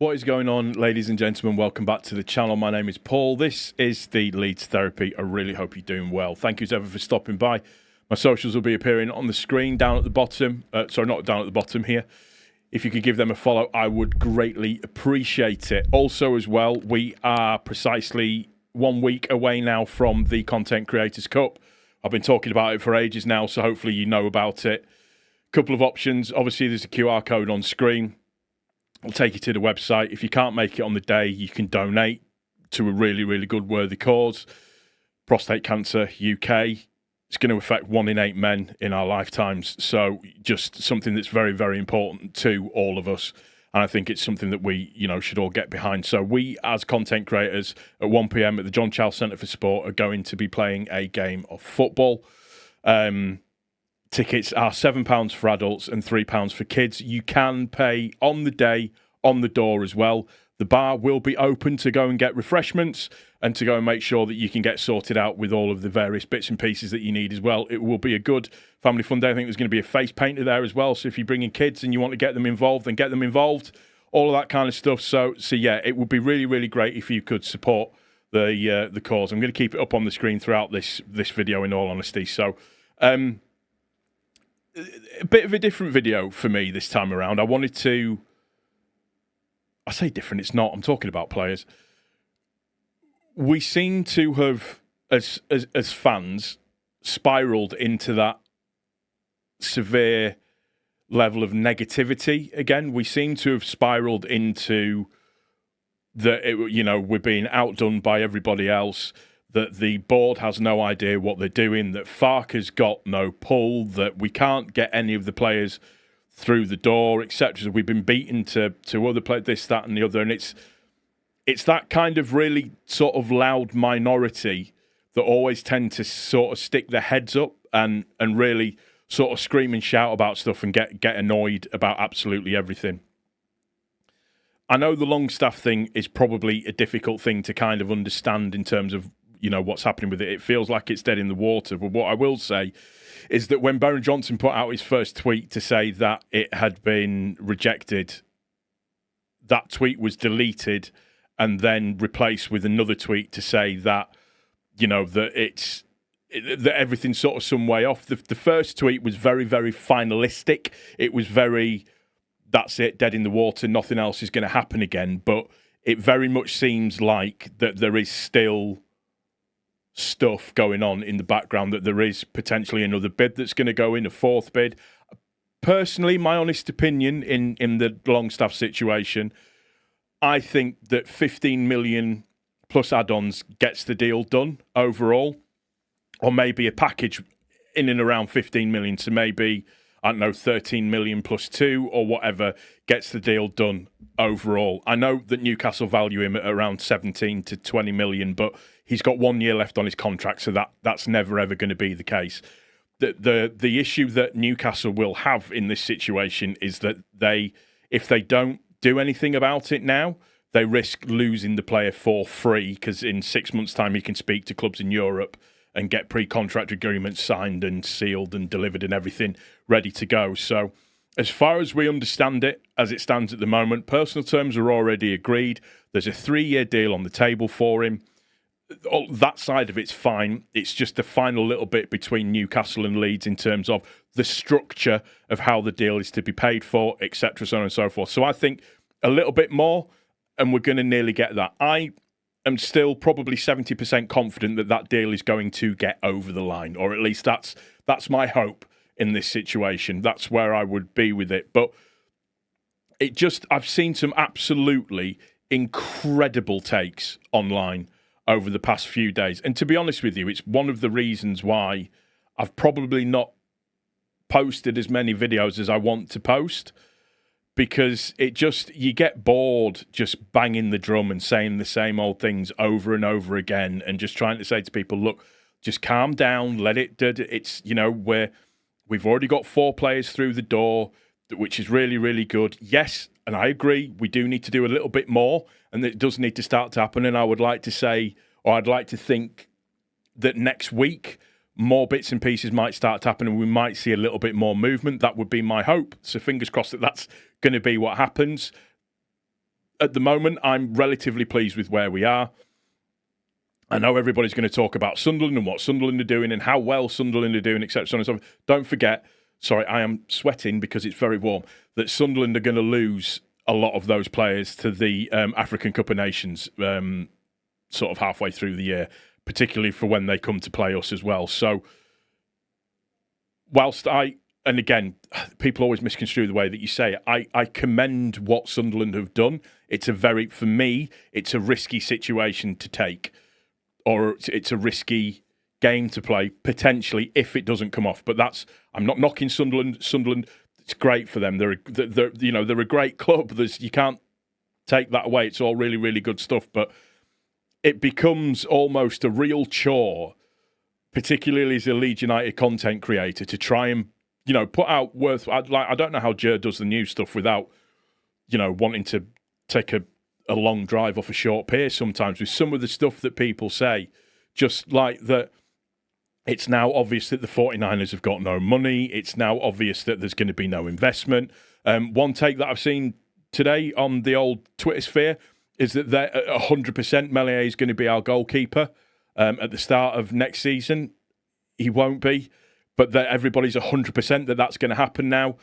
What is going on, ladies and gentlemen? Welcome back to the channel. My name is Paul. This is the Leeds Therapy. I really hope you're doing well. Thank you as ever for stopping by. My socials will be appearing on the screen down at the bottom. Sorry, not down at the bottom here. If you could give them a follow, I would greatly appreciate it. Also, as well, we are precisely 1 week away now from the Content Creators Cup. I've been talking about it for ages now, so hopefully you know about it. Couple of options. Obviously, there's a QR code on screen. I'll take you to the website. If you can't make it on the day, you can donate to a really, really good, worthy cause. Prostate Cancer UK. It's going to affect 1 in 8 men in our lifetimes. So just something that's very, very important to all of us. And I think it's something that we, should all get behind. So we, as content creators, at 1 p.m. at the John Charles Centre for Sport, are going to be playing a game of football. Tickets are £7 for adults and £3 for kids. You can pay on the day, on the door as well. The bar will be open to go and get refreshments and to go and make sure that you can get sorted out with all of the various bits and pieces that you need as well. It will be a good family fun day. I think there's going to be a face painter there as well. So if you're bringing kids and you want to get them involved, then get them involved. All of that kind of stuff. So yeah, it would be really, really great if you could support the cause. I'm going to keep it up on the screen throughout this video, in all honesty. So a bit of a different video for me this time around. I say different, it's not. I'm talking about players. We seem to have, as fans, spiralled into that severe level of negativity again. We seem to have spiralled into we're being outdone by everybody else, that the board has no idea what they're doing, that Farke has got no pull, that we can't get any of the players through the door, etc. So we've been beaten to other players, this, that, and the other. And it's that kind of really sort of loud minority that always tend to sort of stick their heads up and really sort of scream and shout about stuff and get annoyed about absolutely everything. I know the Longstaff thing is probably a difficult thing to kind of understand in terms of, what's happening with it. It feels like it's dead in the water. But what I will say is that when Baron Johnson put out his first tweet to say that it had been rejected, that tweet was deleted and then replaced with another tweet to say that, that that everything's sort of some way off. The first tweet was very, very finalistic. It was very, that's it, dead in the water, nothing else is going to happen again. But it very much seems like that there is still stuff going on in the background, that there is potentially another bid that's going to go in, a fourth bid. Personally, my honest opinion in the Longstaff situation, I think that 15 million plus add-ons gets the deal done overall, or maybe a package in and around 15 million, so maybe, 13 million plus 2 or whatever gets the deal done overall. I know that Newcastle value him at around 17 to 20 million, but he's got 1 year left on his contract, so that's never ever going to be the case. The issue that Newcastle will have in this situation is that if they don't do anything about it now, they risk losing the player for free, because in 6 months' time he can speak to clubs in Europe and get pre-contract agreements signed and sealed and delivered and everything ready to go. So as far as we understand it, as it stands at the moment, personal terms are already agreed. There's a 3-year deal on the table for him. That side of it's fine. It's just the final little bit between Newcastle and Leeds in terms of the structure of how the deal is to be paid for, etc., so on and so forth. So I think a little bit more, and we're going to nearly get that. I am still probably 70% confident that deal is going to get over the line, or at least that's my hope in this situation. That's where I would be with it. But I've seen some absolutely incredible takes online over the past few days. And to be honest with you, it's one of the reasons why I've probably not posted as many videos as I want to post, because you get bored just banging the drum and saying the same old things over and over again and just trying to say to people, look, just calm down, it's, we've already got 4 players through the door, which is really, really good. Yes, and I agree, we do need to do a little bit more, and it does need to start to happen. And I would like to say, or I'd like to think that next week, more bits and pieces might start to happen and we might see a little bit more movement. That would be my hope. So fingers crossed that that's going to be what happens. at the moment, I'm relatively pleased with where we are. I know everybody's going to talk about Sunderland and what Sunderland are doing and how well Sunderland are doing, etc. So on and so forth. Don't forget, sorry, I am sweating because it's very warm, that Sunderland are going to lose a lot of those players to the African Cup of Nations sort of halfway through the year, particularly for when they come to play us as well. So whilst and again, people always misconstrue the way that you say it, I commend what Sunderland have done. For me, it's a risky situation to take, or it's a risky game to play, potentially, if it doesn't come off. But I'm not knocking Sunderland. Sunderland, it's great for them. They're a great club. You can't take that away. It's all really, really good stuff. But it becomes almost a real chore, particularly as a Leeds United content creator, to try and put out I don't know how Jer does the news stuff without wanting to take a long drive off a short pier sometimes with some of the stuff that people say. Just like that, it's now obvious that the 49ers have got no money. It's now obvious that there's going to be no investment. One take that I've seen today on the old Twitter sphere is that 100% Melier is going to be our goalkeeper at the start of next season. He won't be, but that everybody's 100% that that's going to happen now.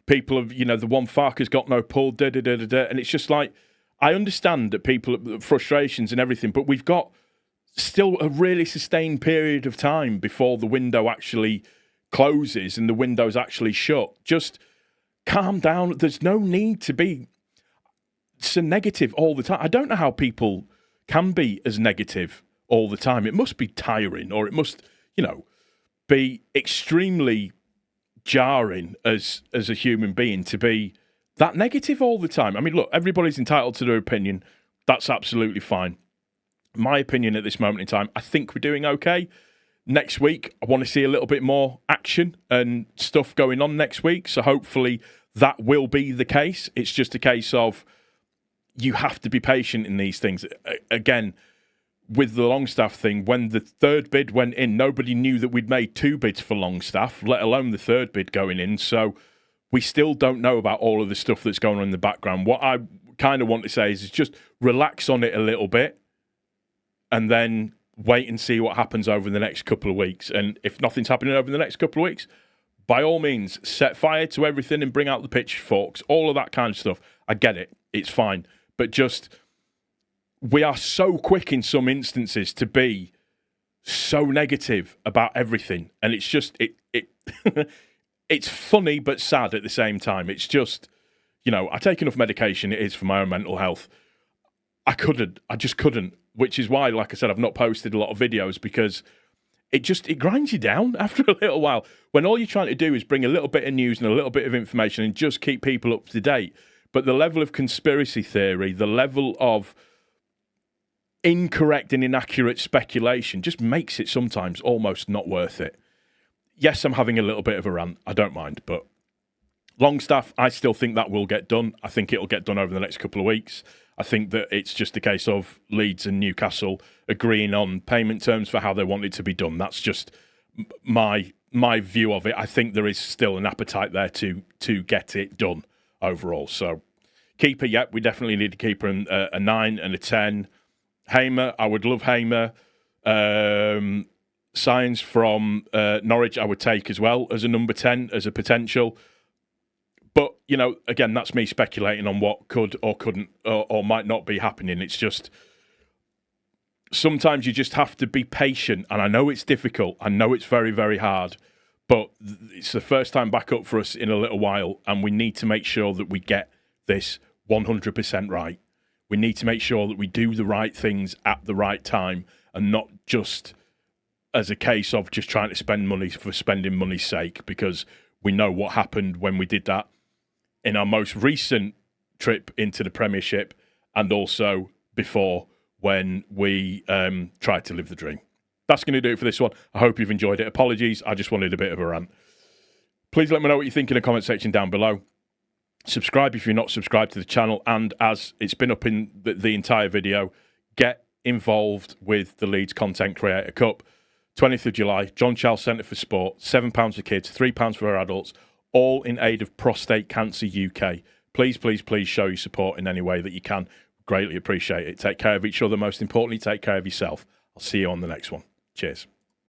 People have, the one Farker's got no pull, and it's just like, I understand that people, frustrations and everything, but we've got still a really sustained period of time before the window actually closes and the window's actually shut. Just calm down. There's no need to be so negative all the time. I don't know how people can be as negative all the time. It must be tiring, or it must, be extremely jarring as a human being to be that negative all the time. I mean, look, everybody's entitled to their opinion. That's absolutely fine. My opinion at this moment in time, I think we're doing okay. Next week, I want to see a little bit more action and stuff going on next week. So hopefully that will be the case. It's just a case of you have to be patient in these things. Again, with the Longstaff thing, when the third bid went in, nobody knew that we'd made 2 bids for Longstaff, let alone the third bid going in. So we still don't know about all of the stuff that's going on in the background. What I kind of want to say is just relax on it a little bit and then wait and see what happens over the next couple of weeks. And if nothing's happening over the next couple of weeks, by all means, set fire to everything and bring out the pitchforks, all of that kind of stuff. I get it. It's fine. But just, we are so quick in some instances to be so negative about everything. And it's just, it's funny but sad at the same time. It's just, I take enough medication, it is for my own mental health. I just couldn't, which is why, like I said, I've not posted a lot of videos, because it grinds you down after a little while. When all you're trying to do is bring a little bit of news and a little bit of information and just keep people up to date. But the level of conspiracy theory, the level of incorrect and inaccurate speculation just makes it sometimes almost not worth it. Yes, I'm having a little bit of a rant. I don't mind. But Longstaff, I still think that will get done. I think it'll get done over the next couple of weeks. I think that it's just a case of Leeds and Newcastle agreeing on payment terms for how they want it to be done. That's just my view of it. I think there is still an appetite there to get it done overall. So keeper, yeah, we definitely need a keeper, and a 9 and a 10. Hamer, I would love Hamer. Signs from Norwich I would take as well as a number 10, as a potential. But, again, that's me speculating on what could or couldn't or might not be happening. It's just, sometimes you just have to be patient. And I know it's difficult. I know it's very, very hard. But it's the first time back up for us in a little while. And we need to make sure that we get this 100% right. We need to make sure that we do the right things at the right time, and not just as a case of just trying to spend money for spending money's sake, because we know what happened when we did that in our most recent trip into the Premiership, and also before, when we tried to live the dream. That's going to do it for this one. I hope you've enjoyed it. Apologies, I just wanted a bit of a rant. Please let me know what you think in the comment section down below. Subscribe if you're not subscribed to the channel, and as it's been up in the entire video, get involved with the Leeds Content Creator Cup. 20th of July, John Charles Centre for Sport, £7 for kids, £3 for adults, all in aid of Prostate Cancer UK. please, please, please show your support in any way that you can. Greatly appreciate it. Take care of each other. Most importantly, take care of yourself. I'll see you on the next one. Cheers.